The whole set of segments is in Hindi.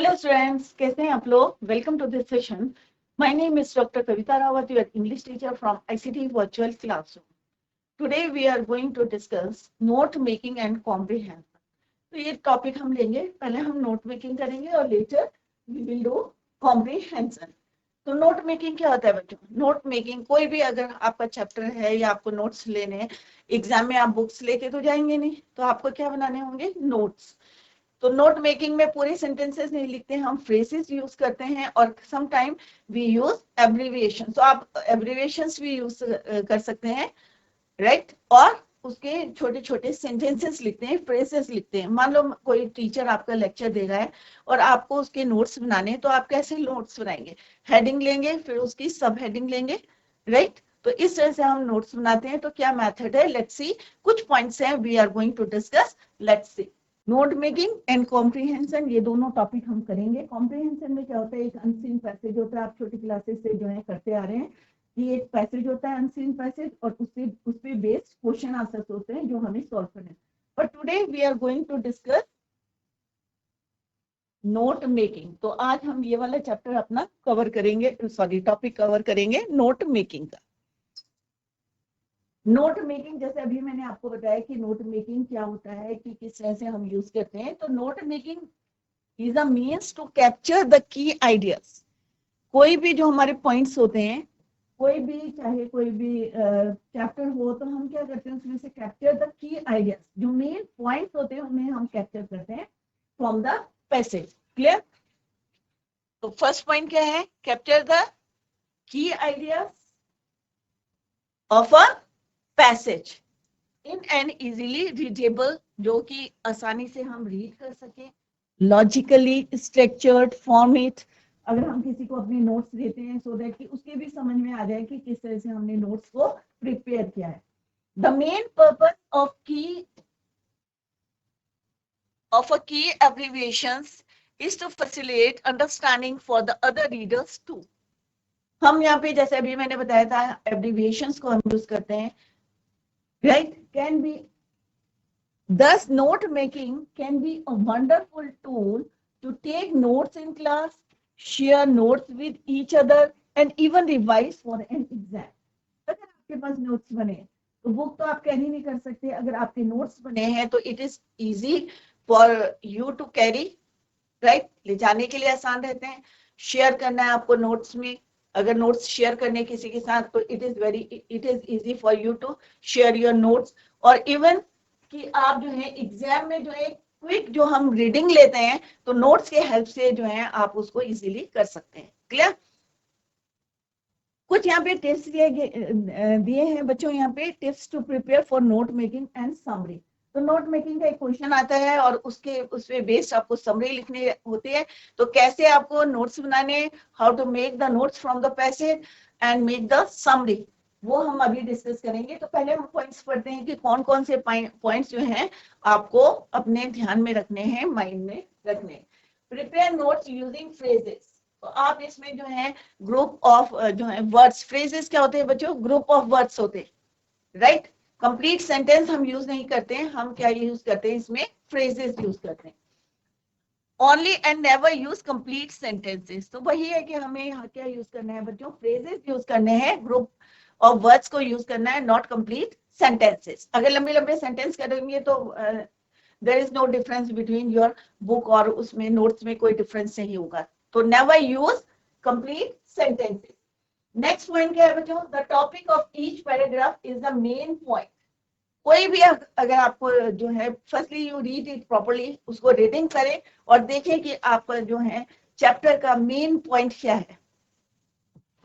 Hello students, कैसे हैं आप लोग? Welcome to this session. My name is Dr. Kavita Rawat, your English teacher from ICT Virtual Classroom. Today we are going to discuss note making and comprehension. तो ये टॉपिक हम लेंगे, पहले हम नोट मेकिंग करेंगे और later we will do comprehension. तो नोट मेकिंग क्या होता है बच्चों? नोट मेकिंग कोई भी अगर आपका चैप्टर है या आपको नोट्स लेने हैं, एग्जाम में आप बुक्स लेके तो जाएंगे नहीं, तो आपको क्या बनाने होंगे? नोट्स. तो नोट मेकिंग में पूरे सेंटेंसेस नहीं लिखते, हम फ्रेजेस यूज करते हैं और some time we use abbreviation. तो आप एब्रिविएशंस भी यूज कर सकते हैं, राइट? और उसके छोटे छोटे सेंटेंसेस लिखते हैं, फ्रेजेस लिखते हैं. मान लो कोई टीचर आपका लेक्चर दे रहा है और आपको उसके नोट्स बनाने हैं, तो आप कैसे नोट्स बनाएंगे? हेडिंग लेंगे, फिर उसकी सब हेडिंग लेंगे, राइट? तो इस तरह से हम नोट्स बनाते हैं. तो क्या मेथड है? Let's see. कुछ पॉइंट्स हैं we are going to discuss. Let's see. Note making and comprehension, ये दोनों टॉपिक हम करेंगे. कॉम्प्रीहेंशन में क्या होता है? एक अनसीन पैसेज होता है, आप छोटी क्लासेस से जो है करते आ रहे हैं कि एक पैसेज होता है अनसीन पैसेज, और उस पे बेस्ड क्वेश्चन आंसर्स होते हैं जो हमें सॉल्व करने हैं. But today we are going to discuss note making. तो आज हम ये वाला चैप्टर अपना कवर करेंगे, सॉरी टॉपिक कवर करेंगे नोट मेकिंग का. नोट मेकिंग, जैसे अभी मैंने आपको बताया कि नोट मेकिंग क्या होता है, कि किस तरह से हम यूज करते हैं. तो note making is a means to capture the key ideas. कोई भी जो हमारे पॉइंट्स होते हैं, कोई भी चाहे कोई भी चैप्टर हो, तो हम क्या करते हैं उसमें से कैप्चर द की आइडियाज, जो मेन पॉइंट्स होते हैं उन्हें हम कैप्चर करते हैं फ्रॉम द पैसेज. क्लियर? तो फर्स्ट पॉइंट क्या है? Capture the key ideas of a passage in an easily readable, जो कि आसानी से हम रीड कर सके, लॉजिकली स्ट्रक्चर्ड फॉर्मेट. अगर हम किसी को अपने नोट्स देते हैं सो दैट कि उसके भी समझ में आ जाए कि किस तरह से हमने नोट्स को प्रिपेयर किया है. The main purpose of a key abbreviations is to facilitate understanding for the other readers too. हम यहाँ पे जैसे अभी मैंने बताया था, एब्रिविएशंस को हम यूज करते हैं, right? Can be Thus, note making can be a wonderful tool to take notes in class, share notes with each other, and even revise for an exam. अगर आपके पास नोट्स बने तो बुक तो आप कैरी नहीं कर सकते. अगर आपके नोट्स बने हैं तो it is easy for you to carry, right? ले जाने के लिए आसान रहते हैं. शेयर करना है आपको नोट्स में, अगर नोट्स शेयर करने किसी के साथ, तो it is easy for you to share your notes. और इवन कि आप जो है एग्जाम में जो है क्विक जो हम रीडिंग लेते हैं, तो नोट्स के हेल्प से जो है आप उसको इजीली कर सकते हैं. क्लियर? कुछ यहाँ पे टिप्स दिए हैं बच्चों, यहाँ पे tips to prepare for note making and summary. तो नोट मेकिंग का एक क्वेश्चन आता है और उस पे बेस्ड आपको समरी लिखने होती है. तो कैसे आपको नोट्स बनाने, how to make the notes from the passage and make the summary, वो हम अभी डिस्कस करेंगे. तो पहले हम पॉइंट्स पढ़ते हैं कि कौन कौन से पॉइंट्स जो हैं आपको अपने ध्यान में रखने हैं, माइंड में रखने. Prepare notes using phrases. तो आप इसमें जो है ग्रुप ऑफ जो है वर्ड्स, फ्रेजेस क्या होते हैं बच्चों? ग्रुप ऑफ वर्ड्स होते हैं, राइट? कंप्लीट सेंटेंस हम यूज नहीं करते हैं, हम क्या यूज करते हैं इसमें? फ्रेजेस यूज करते हैं. Only and never use complete sentences. तो वही है कि हमें यहाँ क्या यूज करना है बच्चों? फ्रेजेस यूज करने हैं, ग्रुप ऑफ वर्ड्स को यूज करना है, नॉट कंप्लीट सेंटेंसेस. अगर लंबे लंबे सेंटेंस करेंगे तो there is no difference between your book और उसमें नोट्स में कोई डिफरेंस नहीं होगा. तो never use complete sentences. Next point क्या है बच्चों? The topic of each paragraph is the main point. कोई भी अगर आपको जो है, firstly you read it properly, उसको रीडिंग करें और देखें कि आपका जो है चैप्टर का मेन पॉइंट क्या है,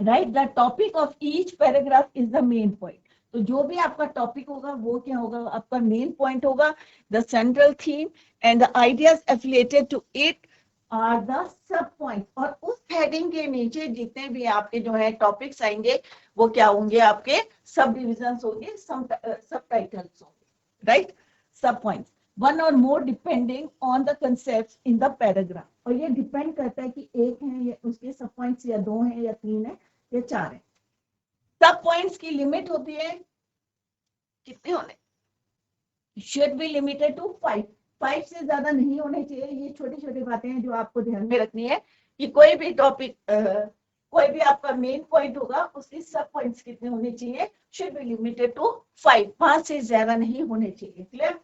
right? The topic of each paragraph is the main point. तो जो भी आपका टॉपिक होगा वो क्या होगा? आपका मेन पॉइंट होगा. The central theme and the ideas affiliated to it are the sub point. और उस हेडिंग के नीचे जितने भी आपके जो है टॉपिक्स आएंगे वो क्या होंगे? आपके सब डिविजन्स होंगे, सब टाइटल्स होंगे, राइट? सब points. One or more depending on the concept in the paragraph. और ये डिपेंड करता है कि एक है या उसके सब पॉइंट्स, या दो है या तीन है या चार है. सब पॉइंट्स की लिमिट होती है कितने होने? Should be limited to 5. 5 से ज्यादा नहीं होने चाहिए। ये छोटी छोटी बातें हैं जो आपको ध्यान में रखनी है कि कोई भी टॉपिक, कोई भी आपका मेन पॉइंट होगा, उसके सब पॉइंट्स कितने होने चाहिए, शुड बी लिमिटेड टू 5, 5 से ज्यादा नहीं होने चाहिए। Clear?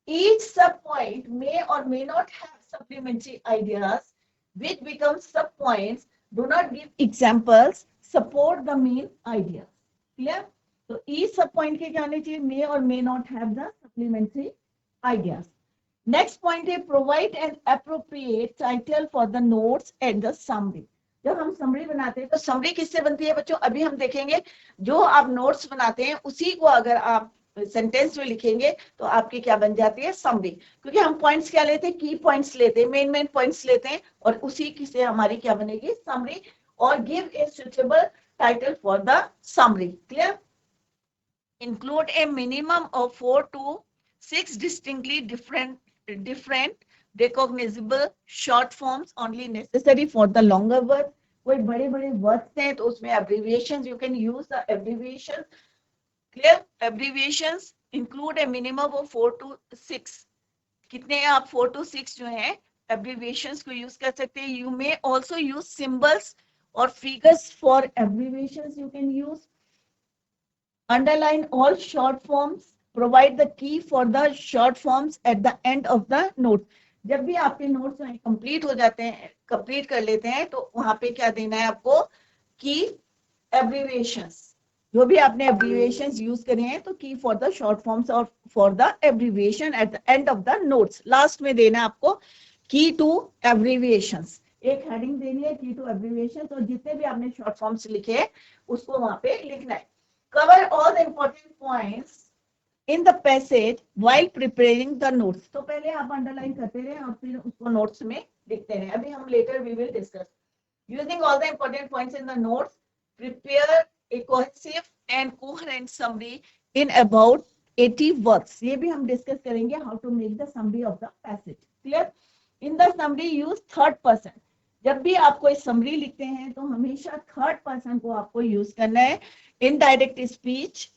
Each sub-point may or may not have supplementary ideas which become sub-points. Do not give examples. Support the main idea. Clear? So each sub-point के क्या होने चाहिए? May or may not have the supplementary ideas. Next point है provide an appropriate title for the notes and the summary. जब हम समरी बनाते हैं तो समरी किससे बनती है बच्चों? अभी हम देखेंगे। जो आप नोट्स बनाते हैं उसी को अगर आप सेंटेंस में लिखेंगे तो आपकी क्या बन जाती है? समरी। क्योंकि हम पॉइंट्स क्या लेते हैं? की पॉइंट्स लेते हैं, मेन पॉइंट्स लेते हैं, और उसी की से हमारी क्या बनेगी? समरी। और give a suitable title for the summary. Clear? Include A minimum of 4 to 6 distinctly different recognizable short forms only necessary for the longer word. कोई बड़े बड़े वर्ड्स हैं तो उसमें abbreviations, you can use the abbreviations. Clear? Abbreviations include a minimum of 4 to 6. कितने हैं आप? 4 to 6 जो है abbreviations को use कर सकते हैं. You may also use symbols or figures for abbreviations. You can use. Underline all short forms. Provide the key for the short forms at the end of the note. जब भी आपके नोट्स कंप्लीट हो जाते हैं, कंप्लीट कर लेते हैं, तो वहां पे क्या देना है आपको? की abbreviations. जो भी आपने abbreviations यूज करे हैं तो की फॉर द शॉर्ट फॉर्म्स और for the abbreviation at the end of the notes. Last में देना आपको की टू abbreviations. एक हेडिंग देनी है की टू abbreviations, और जितने भी आपने शॉर्ट फॉर्म्स लिखे हैं उसको वहां पे लिखना है. Cover all the important points in the passage while preparing the notes. तो पहले आप अंडरलाइन करते रहे और फिर उसको नोट्स में लिखते रहे. अभी हम later we will discuss. Using all the important points in the notes, prepare a cohesive and coherent summary in about 80 words. ये भी हम डिस्कस करेंगे how to make the summary of the passage. Clear? In the summary use third person. जब भी आप कोई समरी लिखते हैं तो हमेशा थर्ड पर्सन को आपको यूज करना है. Indirect speech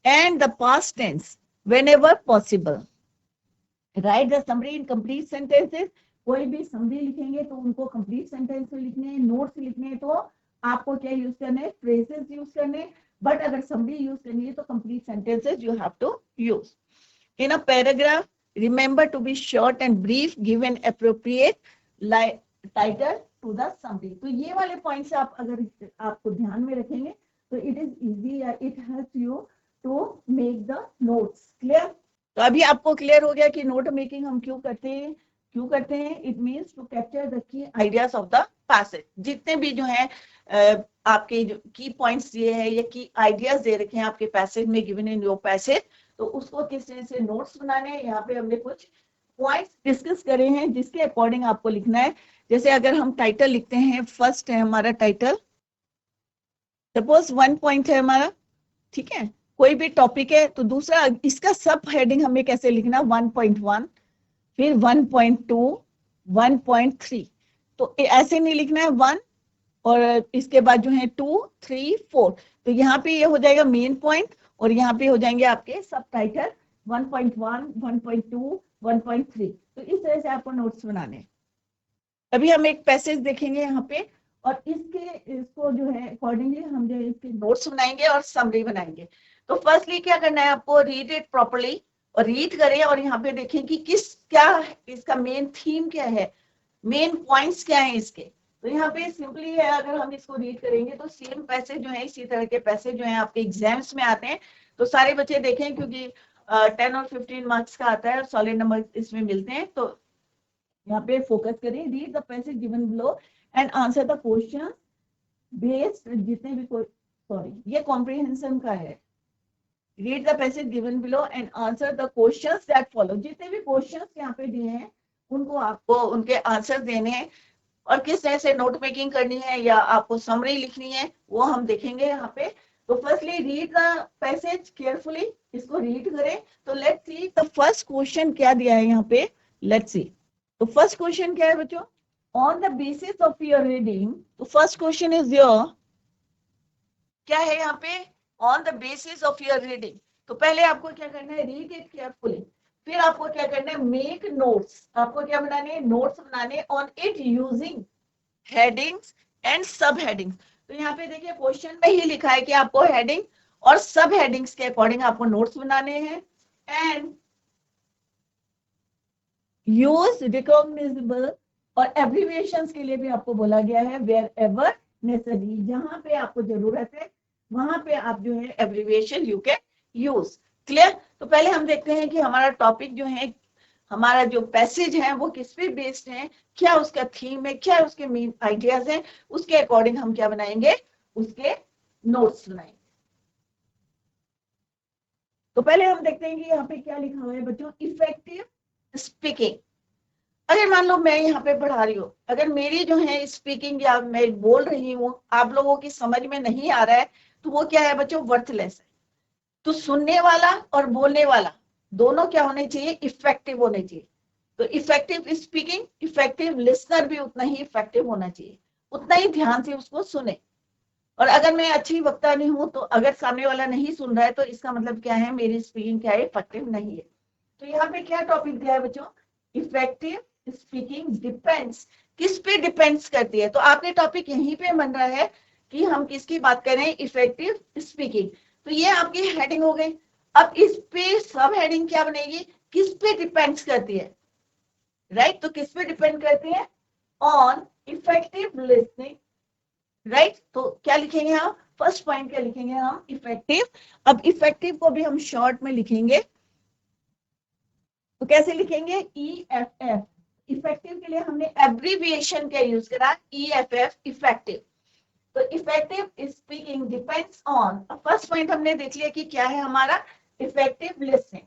and the past tense whenever possible. Write the summary in complete sentences. कोई भी समरी लिखेंगे तो उनको कंप्लीट सेंटेंस में लिखने हैं. नोट्स लिखने हैं तो आपको क्या यूज करना है? फ्रेजेस यूज करने. बट अगर समरी यूज करनी है तो complete sentences you have to use. In a paragraph remember to be short and brief, give an appropriate title to the summary. तो ये वाले पॉइंट्स आप अगर आपको ध्यान में रखेंगे तो it is easy, it helps you to make the notes. Clear? तो अभी आपको क्लियर हो गया कि नोट मेकिंग हम क्यों करते हैं. It means to capture the key ideas of the passage. जितने भी जो है आपके जो की पॉइंट्स दिए हैं या की आइडियाज दे रखे हैं आपके पैसेज में, गिवन इन योर पैसेज, तो उसको किस तरह से नोट्स बनाने हैं. यहाँ पे हमने कुछ पॉइंट्स डिस्कस करे हैं जिसके अकॉर्डिंग आपको लिखना है. जैसे अगर हम टाइटल लिखते हैं, फर्स्ट है हमारा टाइटल, सपोज 1 पॉइंट है हमारा, ठीक है, कोई भी टॉपिक है, तो दूसरा इसका सब हेडिंग हमें कैसे लिखना? 1.1, फिर 1.2, 1.3. तो ऐसे नहीं लिखना है 1 और इसके बाद जो है 2, 3, 4. तो यहाँ पे ये हो जाएगा मेन पॉइंट और यहाँ पे हो जाएंगे आपके सब टाइटल 1.1, 1.2, 1.3. तो इस तरह से आपको नोट्स बनाने. अभी हम एक पैसेज देखेंगे यहाँ पे और इसको जो है अकॉर्डिंगली हम जो इसके नोट्स बनाएंगे और समरी बनाएंगे. तो फर्स्टली क्या करना है आपको? रीड इट प्रॉपर्ली, और रीड करें और यहाँ पे देखें कि क्या इसका मेन थीम क्या है, मेन पॉइंट्स क्या है इसके. तो यहाँ पे सिंपली है, अगर हम इसको रीड करेंगे तो सेम पैसेज जो है, इसी तरह के पैसेज जो है आपके एग्जाम्स में आते हैं. तो सारे बच्चे देखें क्योंकि 10 और 15 मार्क्स का आता है और सॉलिड नंबर इसमें मिलते हैं. तो यहाँ पे फोकस करें. Read the passage given below and answer the question based जितने भी ये कॉम्प्रिहेंशन का है. Read the passage given below and answer the questions that follow. जितने भी क्वेश्चंस यहाँ पे दिए हैं उनको आपको उनके आंसर देने हैं. और किस तरह से नोट मेकिंग करनी है या आपको समरी लिखनी है वो हम देखेंगे यहाँ पे. तो firstly read the passage carefully, इसको रीड करें. तो let's see the first question क्या दिया है यहाँ पे. Let's see. तो फर्स्ट क्वेश्चन क्या है बच्चों? On the basis of your reading. तो फर्स्ट क्वेश्चन इज योर, क्या है यहाँ पे? On the basis of your reading. तो पहले आपको क्या करना है? Read it carefully. फिर आपको क्या करना है, मेक नोट्स, आपको क्या बनाने, नोट्स बनाने on it using headings and सब हेडिंग्स। तो यहाँ पे देखिए क्वेश्चन में ही लिखा है कि आपको हेडिंग और सब हेडिंग्स के अकॉर्डिंग आपको नोट्स बनाने हैं। एंड यूज रिकॉग्नाइजेबल, और एब्रिविएशंस के लिए भी आपको बोला गया है वेयर एवर नेसेसरी, जहां पे आपको जरूरत है वहां पे आप जो है abbreviation you can use. Clear? तो पहले हम देखते हैं कि हमारा टॉपिक जो है, हमारा जो पैसेज है वो किस पे बेस्ड है, क्या उसका थीम है, क्या उसके मेन आइडियाज हैं, उसके अकॉर्डिंग हम क्या बनाएंगे, उसके नोट्स बनाएंगे। तो पहले हम देखते हैं कि यहाँ पे क्या लिखा हुआ है बच्चों, इफेक्टिव स्पीकिंग। अगर मान लो मैं यहाँ पे पढ़ा रही हूँ, अगर मेरी जो है स्पीकिंग या मैं बोल रही हूँ आप लोगों की समझ में नहीं आ रहा है, तो वो क्या है बच्चों, वर्थलेस है। तो सुनने वाला और बोलने वाला दोनों क्या होने चाहिए, इफेक्टिव होने चाहिए। तो इफेक्टिव स्पीकिंग, इफेक्टिव लिसनर भी उतना ही इफेक्टिव होना चाहिए, उतना ही ध्यान से उसको सुने। और अगर मैं अच्छी वक्ता नहीं हूं, तो अगर सामने वाला नहीं सुन रहा है तो इसका मतलब क्या है, मेरी स्पीकिंग क्या है, इफेक्टिव नहीं है। तो यहाँ पे क्या टॉपिक दिया है बच्चों, इफेक्टिव स्पीकिंग डिपेंड्स, किस पे डिपेंड्स करती है। तो आपने टॉपिक यहीं पे बन रहा है कि हम किसकी बात करें, इफेक्टिव स्पीकिंग। तो ये आपकी हेडिंग हो गई। अब इस पे सब हेडिंग क्या बनेगी, किस पे डिपेंड्स करती है, राइट? तो किस पे डिपेंड करती है, ऑन इफेक्टिव लिसनिंग, राइट? तो क्या लिखेंगे हम, फर्स्ट पॉइंट क्या लिखेंगे हम, इफेक्टिव। अब इफेक्टिव को भी हम शॉर्ट में लिखेंगे, तो कैसे लिखेंगे, EFF। इफेक्टिव के लिए हमने एब्रीविएशन क्या यूज करा, EFF, इफेक्टिव। तो effective speaking depends on, first point हमने देख लिया कि क्या है हमारा, इफेक्टिव लिसनिंग,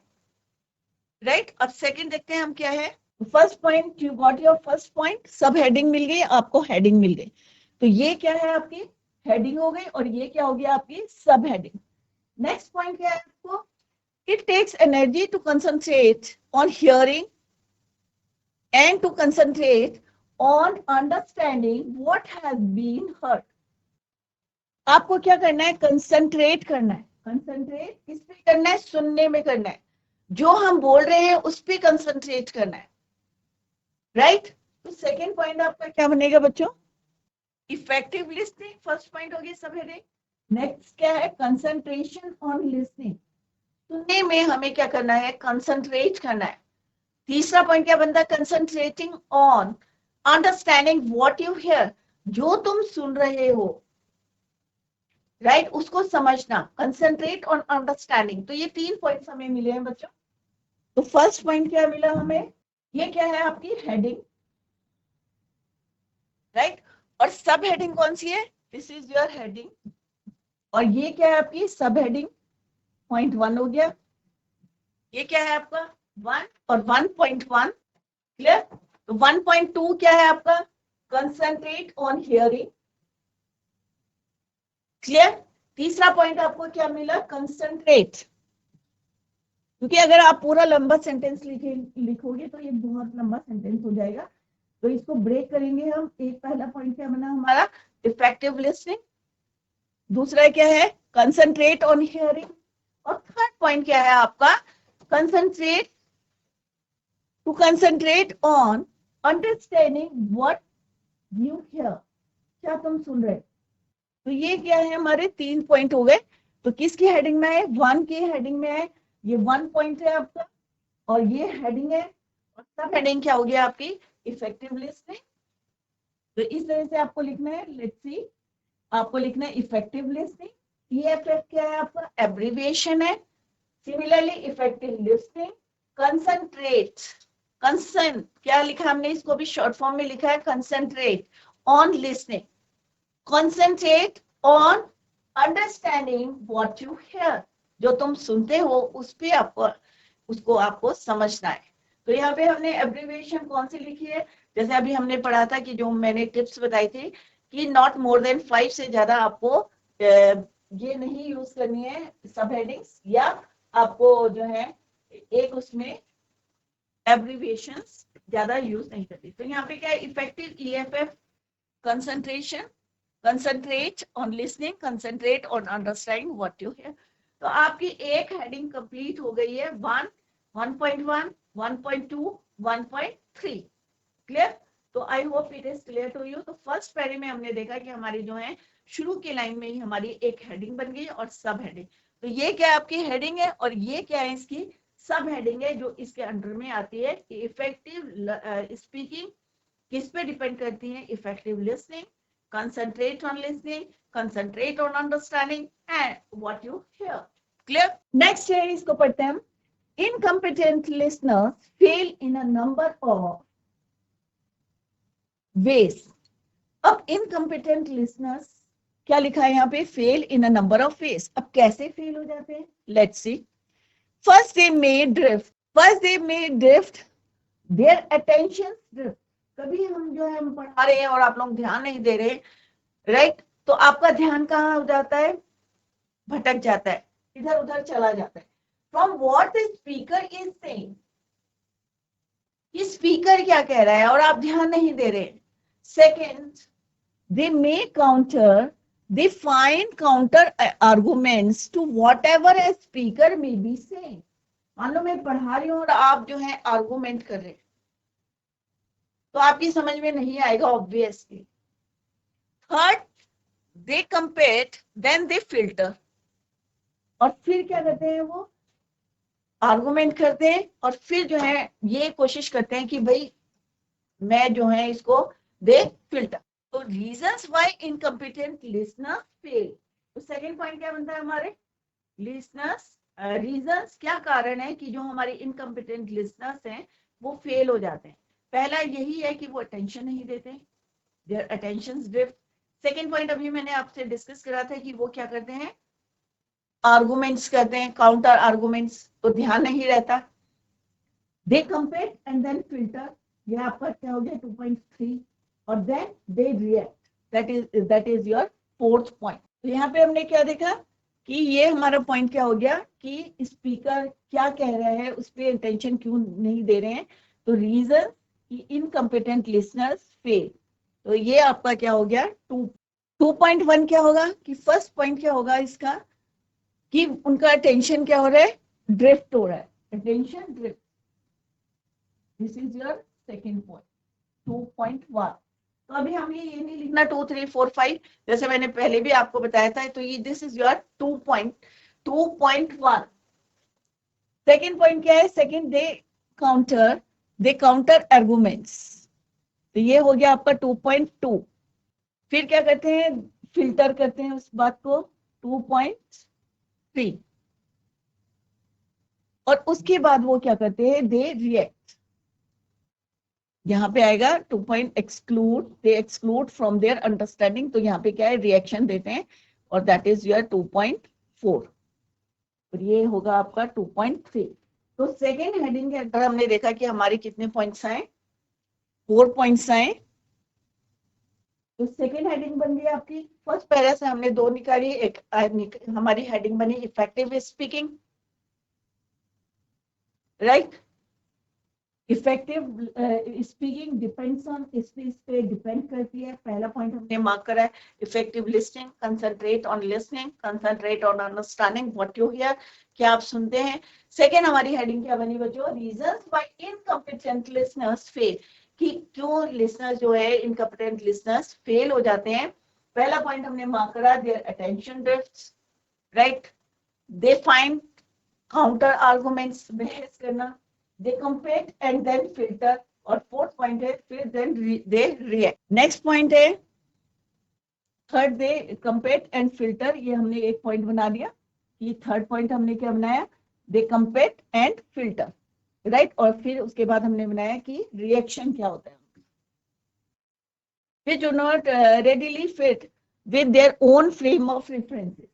राइट? अब सेकंड देखते हैं हम क्या है। First point, you got your first point, सब हेडिंग मिल गई आपको, हेडिंग मिल गई। तो ये क्या है, आपकी हेडिंग हो गई, और ये क्या हो गया, आपकी सब हेडिंग। नेक्स्ट पॉइंट क्या है आपको, it takes energy to concentrate on hearing and to concentrate on understanding what has been heard। आपको क्या करना है, कंसंट्रेट करना है। कंसंट्रेट किस पे करना है, सुनने में करना है, जो हम बोल रहे हैं उस पे कंसंट्रेट करना है, राइट? तो सेकेंड पॉइंट आपका क्या बनेगा बच्चों, इफेक्टिव लिसनिंग, फर्स्ट पॉइंट होगी सब हेडिंग। नेक्स्ट क्या है, कंसंट्रेशन ऑन लिसनिंग, सुनने में हमें क्या करना है, कंसंट्रेट करना है। तीसरा पॉइंट क्या बनता है, concentrating on understanding what you here, जो तुम सुन रहे हो, राइट? उसको समझना, कंसंट्रेट ऑन अंडरस्टैंडिंग। तो ये 3 पॉइंट्स हमें मिले हैं बच्चों। तो फर्स्ट पॉइंट क्या मिला हमें, ये क्या है आपकी हेडिंग, राइट? और सब हेडिंग कौन सी है, दिस इज योर हेडिंग, और ये क्या है आपकी सब हेडिंग, पॉइंट 1 हो गया। ये क्या है आपका 1 और 1.1, क्लियर? तो 1.2 क्या है आपका, कंसंट्रेट ऑन हियरिंग, क्लियर? तीसरा पॉइंट आपको क्या मिला, कंसंट्रेट, क्योंकि अगर आप पूरा लंबा सेंटेंस लिखोगे तो ये बहुत लंबा सेंटेंस हो जाएगा, तो इसको ब्रेक करेंगे हम। एक पहला पॉइंट क्या बना हमारा, इफेक्टिव लिसनिंग, दूसरा क्या है, कंसंट्रेट ऑन हियरिंग, और थर्ड पॉइंट क्या है आपका, concentrate, to concentrate on understanding what you hear, क्या तुम सुन रहे। तो ये क्या है, हमारे 3 पॉइंट हो गए। तो किसकी हेडिंग में है, 1 की हेडिंग में है, ये 1 पॉइंट है आपका, और ये हेडिंग है, और सब हेडिंग क्या हो गया आपकी, इफेक्टिव लिसनिंग। तो इस तरह से आपको लिखना है, लेट्स सी, आपको लिखना है इफेक्टिव लिसनिंग, EFF क्या है आपका, एब्रीविएशन है। सिमिलरली इफेक्टिव लिसनिंग, कंसंट्रेट, कंसन क्या लिखा हमने, इसको भी शॉर्ट फॉर्म में लिखा है, concentrate on listening, concentrate on understanding what you here, जो तुम सुनते हो उस पे आपको, उसको आपको समझना है। तो यहाँ पे हमने एब्रीविएशन कौन सी लिखी है, जैसे अभी हमने पढ़ा था कि जो मैंने टिप्स बताई थी कि नॉट मोर देन 5 से ज्यादा आपको ये नहीं यूज करनी है सब हेडिंग्स, या आपको जो है एक उसमें एब्रीविएशंस ज्यादा यूज नहीं करती। तो यहाँ पे क्या है, effective EFF, concentration, concentrate on listening, concentrate on understanding what you here. तो आपकी एक हेडिंग कंप्लीट हो गई है, 1 1.1, 1.2, 1.3. क्लियर? तो I hope it is clear to you. तो फर्स्ट पैरे में हमने देखा कि हमारी जो है शुरू की लाइन में ही हमारी एक हेडिंग बन गई और सब हेडिंग. तो ये क्या आपकी हेडिंग है और ये क्या है इसकी सब हेडिंग है जो इसके अंडर में आती है. इफेक्टिव स्पीकिंग किस पे डिपेंड करती है? Effective listening, concentrate on listening, concentrate on understanding and what you here. Clear? Next है, इसको पढ़ते हैं हम. Incompetent listeners fail in a number of ways. अब incompetent listeners क्या लिखा है यहाँ पे? fail in a number of ways. अब कैसे फेल हो जाते हैं? Let's see. First they may drift. Their attention drift. कभी हम जो है हम पढ़ा रहे हैं और आप लोग ध्यान नहीं दे रहे, राइट? तो आपका ध्यान कहाँ हो जाता है? भटक जाता है, इधर उधर चला जाता है. From what the speaker is saying. ये स्पीकर क्या कह रहा है और आप ध्यान नहीं दे रहे. Second, they find counter arguments to whatever a speaker may be saying. मान लो मैं पढ़ा रही हूँ और आप जो है आर्गुमेंट कर रहे हैं, तो आपकी समझ में नहीं आएगा obviously. Third, they compare, then they filter. और फिर क्या करते हैं? वो आर्गुमेंट करते हैं और फिर जो है ये कोशिश करते हैं कि भाई मैं जो है इसको दे फिल्टर. तो reasons why incompetent listener fail. तो सेकंड पॉइंट क्या बनता है हमारे? लिसनर्स रीजंस, क्या कारण है कि जो हमारे इनकम्पिटेंट लिसनर्स हैं वो फेल हो जाते हैं. पहला यही है कि वो अटेंशन नहीं देते, their attention drift. Second point अभी मैंने आपसे डिस्कस करा था कि वो क्या करते हैं? आर्गुमेंट्स करते हैं, काउंटर आर्गुमेंट्स, तो ध्यान नहीं रहता. They compare and then filter, ये आपका क्या हो गया 2.3. और then they react, that is your fourth point. तो यहाँ पे हमने क्या देखा कि ये हमारा पॉइंट क्या हो गया कि स्पीकर क्या कह रहा है उस पर अटेंशन क्यों नहीं दे रहे हैं. तो रीजन कि इनकम्पिटेंट लिसनर्स फेल. तो ये आपका क्या हो गया 2.1. क्या होगा कि फर्स्ट पॉइंट क्या होगा इसका कि उनका अटेंशन क्या हो रहा है? ड्रिफ्ट हो रहा है, attention drift. This is your second point 2.1. तो अभी हम ये नहीं लिखना 2, 3, 4, 5 जैसे मैंने पहले भी आपको बताया था. तो ये this is your 2.1. Second point क्या है? सेकंड, दे काउंटर आर्गुमेंट्स. तो ये हो गया आपका 2.2. फिर क्या करते हैं? फिल्टर करते हैं उस बात को 2.3. और उसके बाद वो क्या करते हैं? They react. यहाँ पे आएगा 2 point exclude, they exclude from their understanding. तो यहाँ पे क्या है? रिएक्शन देते हैं और दैट इज योर 2.4. और ये होगा आपका 2.3. तो सेकेंड हेडिंग के अंदर हमने देखा कि हमारे कितने पॉइंट्स आए? 4 पॉइंट्स आए. तो सेकेंड हेडिंग बन गई आपकी. फर्स्ट पैरा से हमने 2 निकाली, एक हमारी हेडिंग बनी effective speaking, right? Effective speaking depends on, इस पे डिपेंड करती है. पहला पॉइंट हमने मार्क करा है effective listening, concentrate on listening, concentrate on understanding what you hear, क्या आप सुनते हैं. सेकेंड हमारी हेडिंग क्या बनी बच्चों? Reasons why incompetent listeners fail, कि क्यों लिसनर्स जो है इनकम्पिटेंट लिसनर्स फेल हो जाते हैं. पहला पॉइंट हमने मार्क करा their attention drifts, right? They find counter arguments, बहस करना. They compare and then filter. और फोर्थ पॉइंट है फिर then they react. Next point है third, they compare and filter. ये हमने एक पॉइंट बना दिया. ये थर्ड पॉइंट हमने क्या बनाया? they compare and filter, right? और फिर उसके बाद हमने बनाया कि रिएक्शन क्या होता है. which do not readily fit with their own frame of references.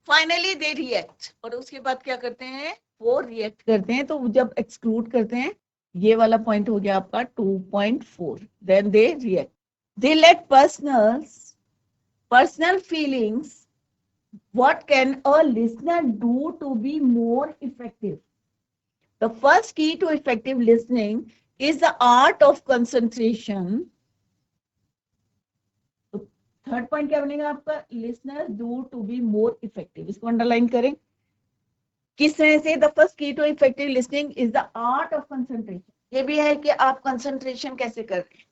Finally they react. और उसके बाद क्या करते हैं? वो रिएक्ट करते हैं. तो जब एक्सक्लूड करते हैं, ये वाला पॉइंट हो गया आपका 2.4. Then they react. They let personal feelings. What can a listener do to be more effective? The first key to effective listening is the art of concentration. Third point क्या बनेगा आपका? Listener do to be more effective. इसको अंडरलाइन करें. किस तरह से the first key to effective listening is the art of concentration. ये भी है कि आप कंसंट्रेशन कैसे कर रहे हैं,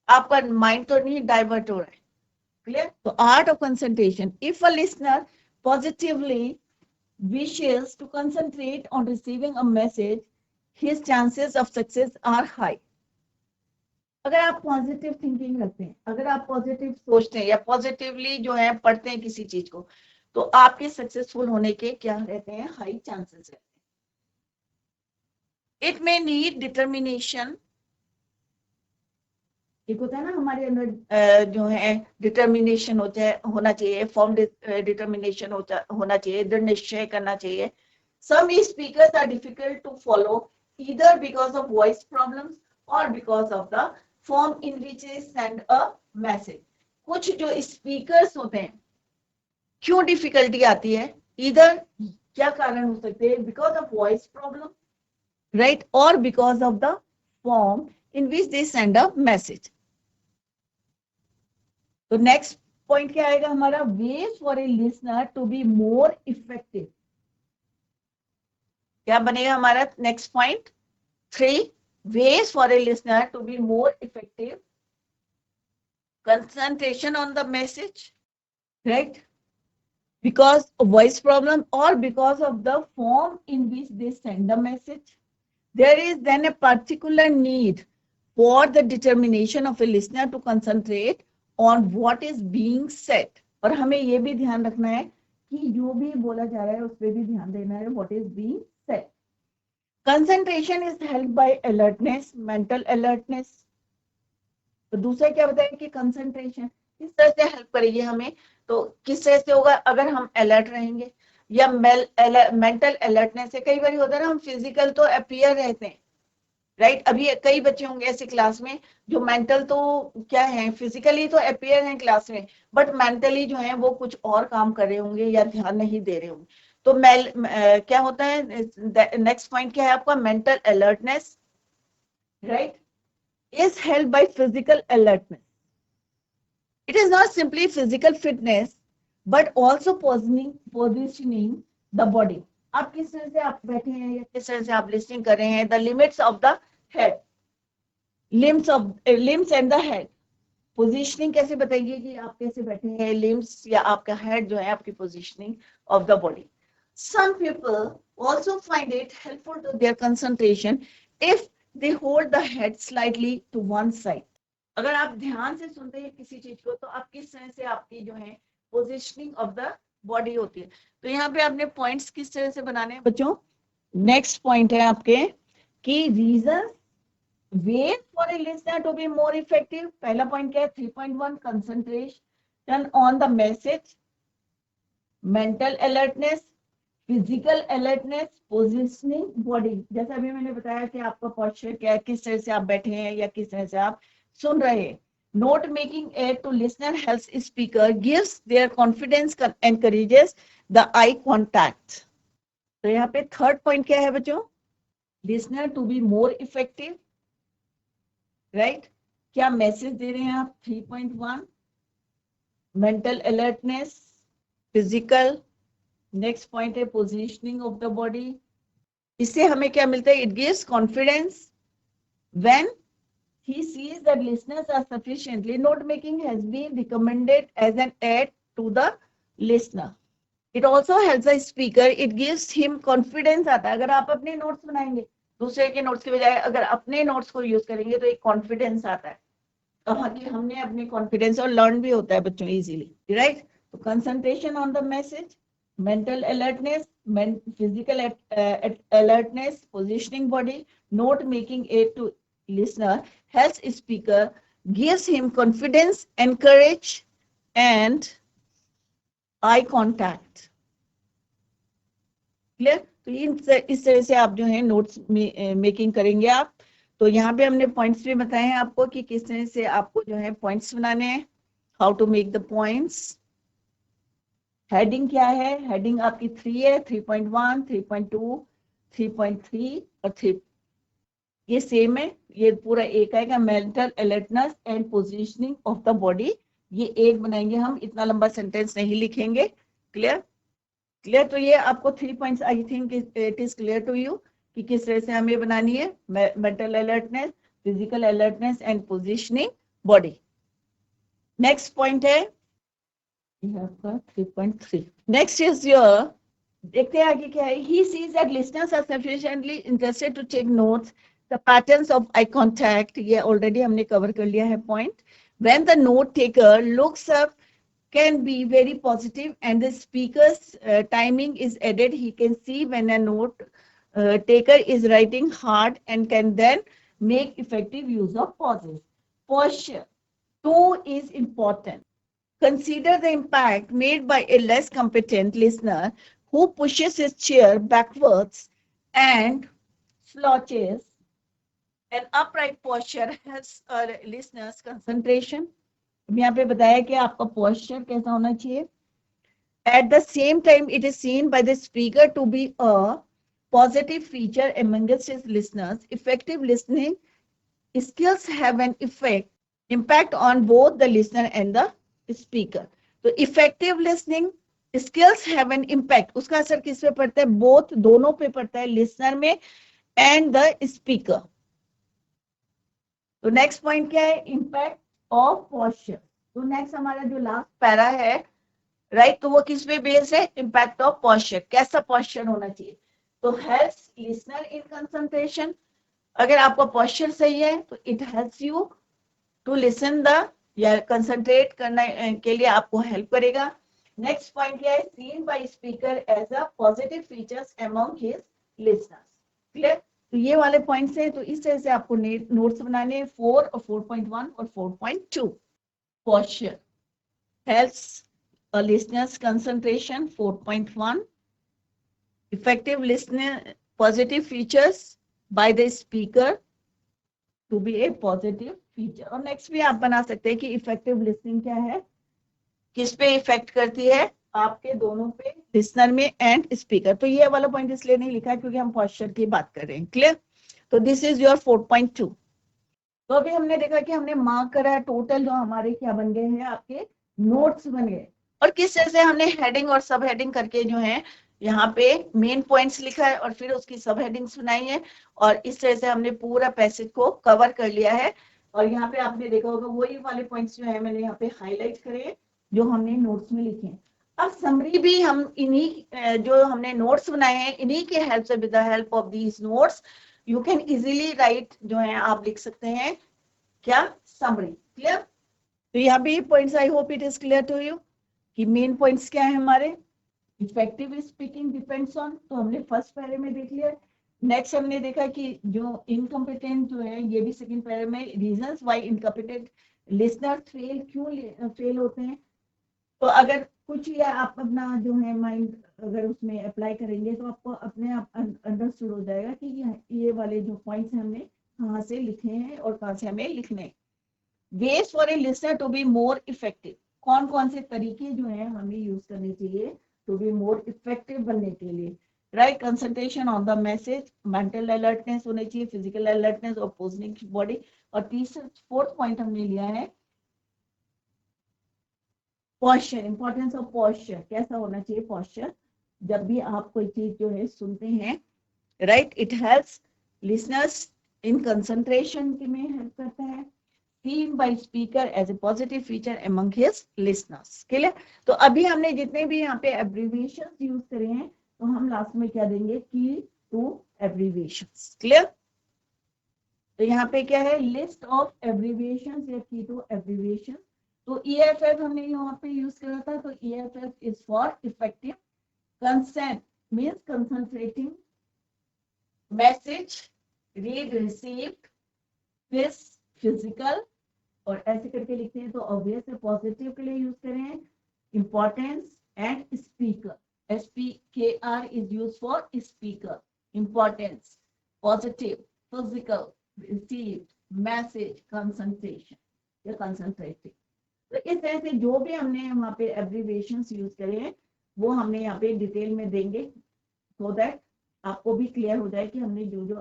आपका माइंड तो नहीं डाइवर्ट हो रहा है। क्लियर? तो art of concentration, if a listener positively wishes to concentrate on receiving a message, his chances of success are high. अगर आप पॉजिटिव थिंकिंग रखते हैं, अगर आप पॉजिटिव सोचते हैं या पॉजिटिवली जो है पढ़ते हैं किसी चीज को, तो आपके सक्सेसफुल होने के क्या रहते हैं, हाई चांसेस रहते हैं। इट मे नीड डिटर्मिनेशन, एक होता है ना हमारे अंदर जो है डिटर्मिनेशन होता है, होना चाहिए, फॉर्म डिटर्मिनेशन होना चाहिए, दृढ़ निश्चय करना चाहिए। Some speakers are difficult to follow either because of voice problems or because of the form in which they send a message. कुछ जो स्पीकर्स होते हैं क्यों डिफिकल्टी आती है, इधर क्या कारण हो सकते हैं, because of voice problem, right, और because of the form in which they send a message. तो नेक्स्ट पॉइंट क्या आएगा हमारा, ways for a listener to be more effective. क्या बनेगा हमारा next point 3, ways for a listener to be more effective, concentration on the message, right, because of voice problem or because of the form in which they send the message. There is then a particular need for the determination of a listener to concentrate on what is being said. और हमें ये भी ध्यान रखना है कि जो भी बोला जा रहा है उस पर भी ध्यान देना है, what is being said. Concentration is helped by alertness, mental alertness. तो दूसरा क्या बताया कि कंसंट्रेशन किस तरह से हेल्प करेगी हमें, तो किस तरह से होगा, अगर हम अलर्ट रहेंगे या मेंटल अलर्टनेस है। कई बार होता है ना, हम फिजिकल तो अपीयर रहते हैं, राइट, अभी कई बच्चे होंगे ऐसे क्लास में जो मेंटल तो क्या है, फिजिकली तो अपीयर हैं क्लास में, बट मेंटली जो है वो कुछ और काम कर रहे होंगे या ध्यान नहीं दे रहे होंगे। तो क्या होता है, नेक्स्ट पॉइंट क्या है आपका, mental alertness, right, is held by physical alertness. It is not simply physical fitness, but also positioning the body. आप किस तरह से आप बैठे हैं या किस तरह से आप लिस्टिंग कर रहे हैं, the limits of the head, limbs and the head. Positioning कैसे बताइए कि आप कैसे बैठे हैं, लिम्स या आपका हेड जो है, आपकी positioning of the body. Some people also find it helpful to their concentration if they hold the head slightly to one side. अगर आप ध्यान से सुनते हैं किसी चीज को, तो आप किस तरह से आपकी जो है पोजीशनिंग ऑफ द बॉडी होती है. तो यहाँ पे आपने पॉइंट्स किस तरह से बनाने हैं बच्चों. नेक्स्ट पॉइंट है आपके कि reason wait for a listener to be more effective. पहला पॉइंट क्या है, 3.1 concentration on the message, mental alertness, physical alertness, positioning body. जैसा अभी मैंने बताया कि आपका पोस्चर क्या है, किस तरह से आप बैठे हैं या किस तरह से आप सुन रहे हैं. Note making aid to listener helps speaker, gives their confidence, encourages the eye contact. तो यहाँ पे थर्ड पॉइंट क्या है बच्चों, listener to be more effective, right. क्या मैसेज दे रहे हैं आप, 3.1 mental alertness, physical, next point है पोजीशनिंग ऑफ द बॉडी. इससे हमें क्या मिलता है, it gives confidence when he sees that listeners are sufficiently. Note making has been recommended as an aid to the listener. It also helps the speaker. It gives him confidence. आता है अगर आप अपने नोट्स बनाएंगे, दूसरे के नोट्स के बजाय अगर अपने नोट्स को यूज करेंगे तो एक कॉन्फिडेंस आता है, कहा कि हमने अपने कॉन्फिडेंस, और लर्न भी होता है बच्चों इजीली, राइट. तो concentration on the message, mental alertness, physical alertness, positioning body, note making aid to listener, helps speaker, gives him confidence, encourage and eye contact. Clear. तो इस तरह से आप जो है नोट्स मेकिंग करेंगे आप. तो यहाँ पे हमने पॉइंट्स भी बताए हैं आपको कि किस तरह से आपको जो है पॉइंट्स बनाने हैं, how to make the points. Heading क्या है, हेडिंग आपकी 3 है, 3.1, 3.2, 3.3 और 3. ये सेम है, ये पूरा एक आएगा, mental alertness and positioning of the body. ये एक बनाएंगे हम, इतना लंबा सेंटेंस नहीं लिखेंगे. क्लियर. क्लियर? तो ये आपको 3 points I think it is clear to you कि किस तरह से हमें बनानी है mental alertness, physical alertness and positioning body. Next point है आपका 3.3। नेक्स्ट इज योर, देखते हैं आगे क्या है। He sees that listeners are sufficiently interested to take notes. The patterns of eye contact, ये already हमने cover कर लिया है point. When the note taker looks up, can be very positive, and the speaker's timing is added. He can see when a note taker is writing hard and can then make effective use of pauses. Posture, too, is important. Consider the impact made by a less competent listener who pushes his chair backwards and slouches. An upright posture helps a listener's concentration. यहाँ पे बताया कि आपका posture कैसा होना चाहिए. At the same time, it is seen by the speaker to be a positive feature amongst his listeners. Effective listening skills have an impact on both the listener and the speaker. तो effective listening skills have an impact. उसका असर किस पे पड़ता है? बोथ, दोनों पे पड़ता है, लिसनर में एंड द स्पीकर. तो नेक्स्ट पॉइंट क्या है? Impact of posture. तो नेक्स्ट हमारा जो लास्ट पैरा है, राइट, तो वो किस पे बेस्ड है? Impact of posture. कैसा पोस्चर होना चाहिए? तो हेल्प्स लिसनर इन कंसंट्रेशन. अगर आपका पोस्चर सही है तो it helps you to listen the, या कंसंट्रेट करने के लिए आपको हेल्प करेगा. नेक्स्ट पॉइंट क्या है? Seen by speaker as a positive features among his listeners. Clear? तो ये वाले पॉइंट्स हैं. तो इस तरह से आपको नोट्स बनाने 4 और 4.1 और 4.2. Posture helps a listener's concentration. 4.1, effective listener, positive features by the speaker to be a positive feature. और नेक्स्ट भी आप बना सकते हैं कि इफेक्टिव लिसनिंग क्या है, किस पे इफेक्ट करती है, आपके दोनों पे, लिसनर में एंड स्पीकर. तो ये वाला पॉइंट इसलिए नहीं लिखा है क्योंकि हम पोस्चर की बात कर रहे हैं. क्लियर? तो दिस इज योर 4.2. तो अभी हमने देखा कि हमने मार्क करा है टोटल जो हमारे क्या बन गए हैं, आपके नोट्स बन गए. और किस तरह से हमने हेडिंग और सब हेडिंग करके जो है यहाँ पे मेन पॉइंट्स लिखा है और फिर उसकी सब हेडिंग्स बनाई है, और इस तरह से हमने पूरा पैसेज को कवर कर लिया है. और यहाँ पे आपने देखा होगा वही वाले पॉइंट्स जो है मैंने यहाँ पे हाईलाइट करे जो हमने नोट्स में लिखे हैं. अब समरी भी हम इन्हीं जो हमने नोट्स बनाए हैं इन्हीं के हेल्प से, with the help of these notes you can easily write, जो है आप लिख सकते हैं क्या? समरी. क्लियर? तो यहाँ पे points, I hope it is clear to you कि मेन पॉइंट्स क्या है हमारे. इफेक्टिव स्पीकिंग डिपेंड्स ऑन, तो हमने फर्स्ट पैरे में देख लिया. नेक्स्ट हमने देखा कि जो इनकम्पिटेंट जो है, ये भी सेकंड पैरे में, reasons why incompetent listener fail, क्यों फेल होते हैं. तो अगर कुछ या आप अपना जो है माइंड अगर उसमें अप्लाई करेंगे तो आपको अपने आप अंडरस्टूड हो जाएगा कि ये वाले जो पॉइंट्स हमने कहाँ से लिखे हैं और कहाँ से हमें लिखने हैं. Ways for a listener to be more effective, कौन कौन से तरीके जो है हमें यूज करने चाहिए टू बी मोर इफेक्टिव बनने के लिए. Right, concentration on the message, mental alertness होनी चाहिए, फिजिकल अलर्टनेस और पोजिशनिंग बॉडी. और तीसरा 4th पॉइंट हमने लिया है पोस्चर, इंपॉर्टेंस ऑफ पोस्चर. कैसा होना चाहिए पोस्चर जब भी आप कोई चीज जो है सुनते हैं. Right, it helps listeners in concentration में हेल्प करता है. Seen by speaker as a positive feature among his listeners. Clear? तो अभी हमने जितने भी यहाँ पे abbreviations यूज करे हैं तो हम लास्ट में क्या देंगे? की टू abbreviations. क्लियर? तो यहाँ पे क्या है? लिस्ट ऑफ abbreviations या की टू abbreviations. तो EFF हमने यहाँ पे यूज करा था. तो EFF is for effective consent, means concentrating message, read, received, this physical, और ऐसे करके लिखते हैं तो ऑब्वियस है पॉजिटिव के लिए यूज करें. Importance and speaker, SPKR is use for speaker. Importance, positive, physical, received, message, concentration या कंसंट्रेटिंग. तो इस तरह से जो भी हमने वहाँ पे एब्रीविएशंस यूज करे हैं वो हमने यहाँ पे डिटेल में देंगे सो दैट आपको भी क्लियर हो जाए कि हमने जो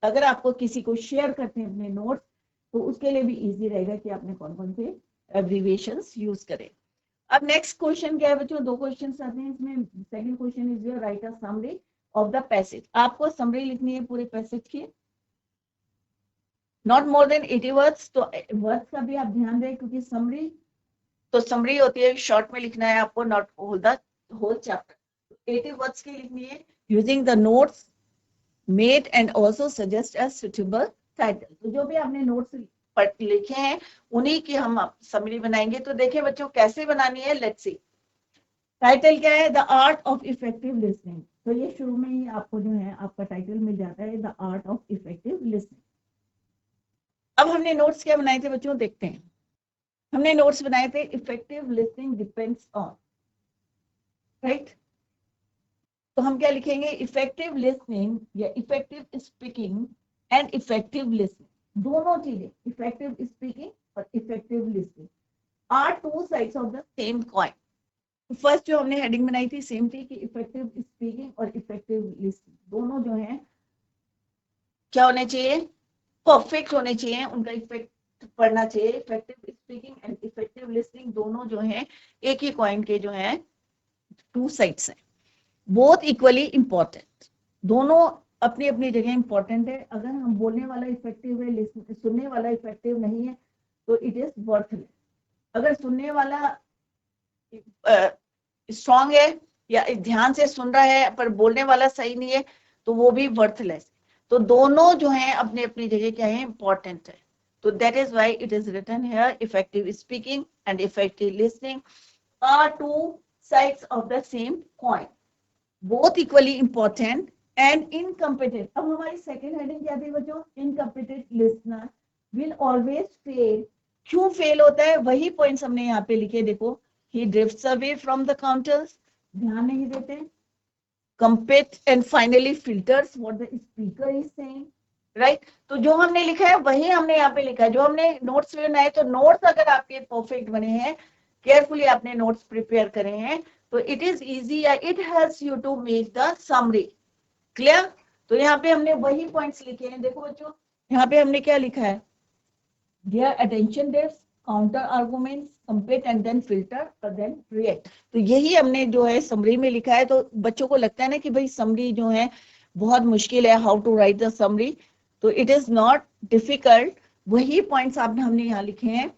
अगर आपको किसी को शेयर करते हैं अपने नोट्स तो उसके लिए भी इजी रहेगा कि आपने कौन कौन से एब्रीविएशंस यूज करें. अब नेक्स्ट क्वेश्चन क्या है बच्चों, दो क्वेश्चन आते हैं इसमें। Second question is your right a summary of the passage. आपको समरी लिखनी है पूरे पैसेज की, नॉट मोर देन 80 वर्ड्स। तो वर्ड्स का भी आप ध्यान दें, क्योंकि समरी तो समरी होती है, शॉर्ट में लिखना है आपको, not whole the whole chapter. 80 words की लिखनी है using the notes made and also suggest a suitable title. तो जो भी आपने नोट्स लिखे हैं उन्हीं की हम समरी बनाएंगे। तो देखिए बच्चों कैसे बनानी है, लेट्स सी। टाइटल क्या है, the art of effective listening. तो ये शुरू में ही आपको जो है आपका टाइटल मिल जाता है, the art of effective listening. अब हमने नोट्स क्या बनाए थे बच्चों, देखते हैं। हमने नोट्स बनाए थे effective listening depends on, right. तो हम क्या लिखेंगे, इफेक्टिव लिसनिंग या effective speaking and effective listening, दोनों चीजें, इफेक्टिव स्पीकिंग और effective listening are two sides of the same coin. First जो हमने हेडिंग बनाई थी सेम थी कि इफेक्टिव स्पीकिंग और इफेक्टिव लिसनिंग दोनों जो है क्या होने चाहिए, परफेक्ट होने चाहिए, उनका इफेक्ट पड़ना चाहिए। Effective speaking and effective listening दोनों जो है एक ही कॉइन के जो है टू साइड्स हैं, बोथ इक्वली इंपॉर्टेंट। दोनों अपनी अपनी जगह इंपॉर्टेंट है। अगर हम बोलने वाला इफेक्टिव है, सुनने वाला इफेक्टिव नहीं है, तो इट इज वर्थलेस। अगर सुनने वाला स्ट्रांग है या ध्यान से सुन रहा है पर बोलने वाला सही नहीं है, तो वो भी वर्थलेस। तो दोनों जो है अपनी अपनी जगह क्या है, इंपॉर्टेंट है। तो that is why it is written here, effective speaking and effective listening are two sides of the same coin, both equally important and incompetent। अब हमारी सेकंड हेडिंग क्या थी बच्चों, incompetent listener will always fail। क्यों फेल होता है, वही पॉइंट्स हमने यहाँ पे लिखे, देखो। he drifts away from the counters, ध्यान नहीं देते, compete and finally filters what the speaker is saying, right. तो जो हमने लिखा है वही हमने यहाँ पे लिखा है, जो हमने नोट्स में बनाए। तो नोट्स अगर आपके परफेक्ट बने हैं, केयरफुली आपने नोट्स प्रिपेयर करे हैं, तो it is easy, it helps you to make the summary clear. तो यहाँ पे हमने वही पॉइंट्स लिखे हैं, देखो बच्चों यहाँ पे हमने क्या लिखा है, their attention depth, counter arguments, compete and then filter और देन रिएक्ट। तो यही हमने जो है समरी में लिखा है। तो बच्चों को लगता है ना कि भाई समरी जो है बहुत मुश्किल है, how to write the summary. तो इट इज नॉट डिफिकल्ट, वही पॉइंट्स आपने हमने यहाँ लिखे हैं।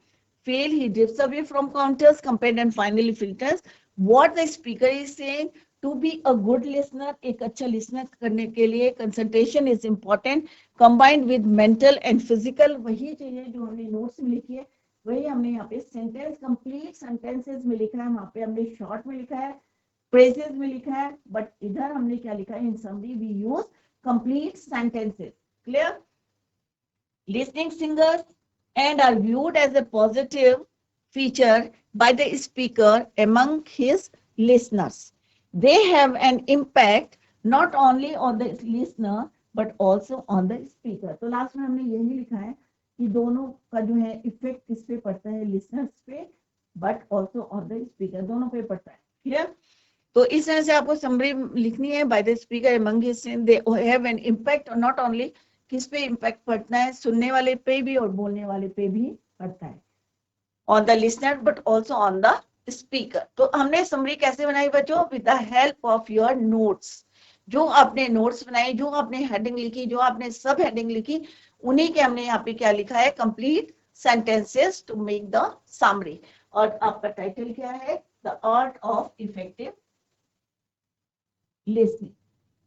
Fail, he drifts away from counters, compared and finally filters what the speaker is saying। to be a good listener, एक अच्छा लिसनर करने के लिए concentration is important combined with mental and physical। वही चीजें जो हमने नोट्स में लिखी है वही हमने यहाँ पे सेंटेंस, कंप्लीट सेंटेंसेस में लिखा है, वहां पे हमने शॉर्ट में लिखा है, फ्रेजेस में लिखा है, बट इधर हमने क्या लिखा है, in summary we use complete sentences clear. Listening singers and are viewed as a positive feature by the speaker among his listeners। They have an impact not only on the listener but also on the speaker। तो लास्ट में हमने यही लिखा है कि दोनों का जो है इफेक्ट किस पे पड़ता है, लिसनर्स पे but also on the speaker, दोनों पे पड़ता है क्लियर। तो इस तरह से आपको समरी लिखनी है, by the speaker among his, they have an impact not only, किस पे इम्पैक्ट पड़ता है, सुनने वाले पे भी और बोलने वाले पे भी पड़ता है, on the listener but also on the speaker. तो हमने समरी कैसे बनाई बच्चों, with the help of your notes. जो आपने नोट्स बनाए, जो आपने हेडिंग लिखी, जो आपने सब हेडिंग लिखी, उन्हीं के हमने यहाँ पे क्या लिखा है, complete sentences to make the summary. और आपका टाइटल क्या है, the art of effective listening.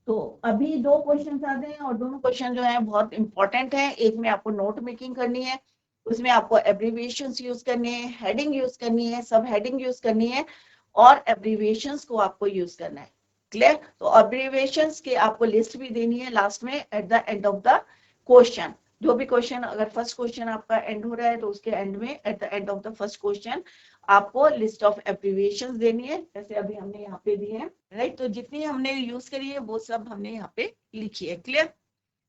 तो अभी दो क्वेश्चन आते हैं और दोनों क्वेश्चन जो है बहुत इंपॉर्टेंट है। एक में आपको नोट मेकिंग करनी है, उसमें आपको एब्रीविएशंस यूज करनी है, हेडिंग यूज करनी है, सब हेडिंग यूज करनी है और एब्रीविएशंस को आपको यूज करना है क्लियर। तो एब्रीविएशंस की आपको लिस्ट भी देनी है लास्ट में at the end of the question. जो भी क्वेश्चन, अगर फर्स्ट क्वेश्चन आपका एंड हो रहा है तो उसके एंड में at the end of the first question आपको लिस्ट ऑफ एब्रीविएशंस देनी है, जैसे अभी हमने यहाँ पे दिए हैं राइट। तो जितनी हमने यूज करी है वो सब हमने यहाँ पे लिखी है क्लियर।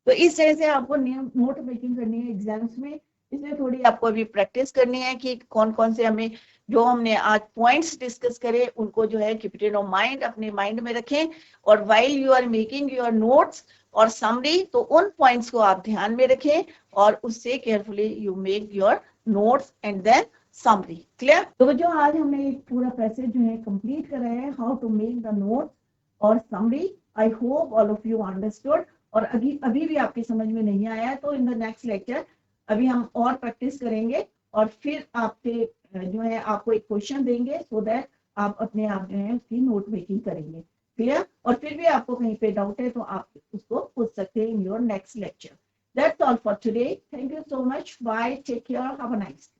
तो इस तरह से आपको नोट मेकिंग करनी है एग्जाम्स में। इसमें थोड़ी आपको अभी प्रैक्टिस करनी है कि कौन कौन से हमें, जो हमने आज पॉइंट्स डिस्कस करे उनको जो है कीप इट इन माइंड, अपने माइंड में रखें। और while you are making your notes और समरी, तो उन पॉइंट्स को आप ध्यान में रखें और उससे carefully you make your notes and then summary. Clear? तो जो आज हमने एक पूरा पैसेज जो है कंप्लीट करा है, how to make the note और summary, I hope all of you understood. और अभी भी आपकी समझ में नहीं आया है तो इन द नेक्स्ट लेक्चर अभी हम और प्रैक्टिस करेंगे और फिर आपसे जो है आपको एक क्वेश्चन देंगे सो दैट आप अपने आप जो है उसकी नोट मेकिंग करेंगे। क्लियर? और फिर भी आपको कहीं पे डाउट है तो आप उसको पूछ सकते हैं in your next lecture. That's all for today. Thank you so much. Bye. Take care. Have a nice day.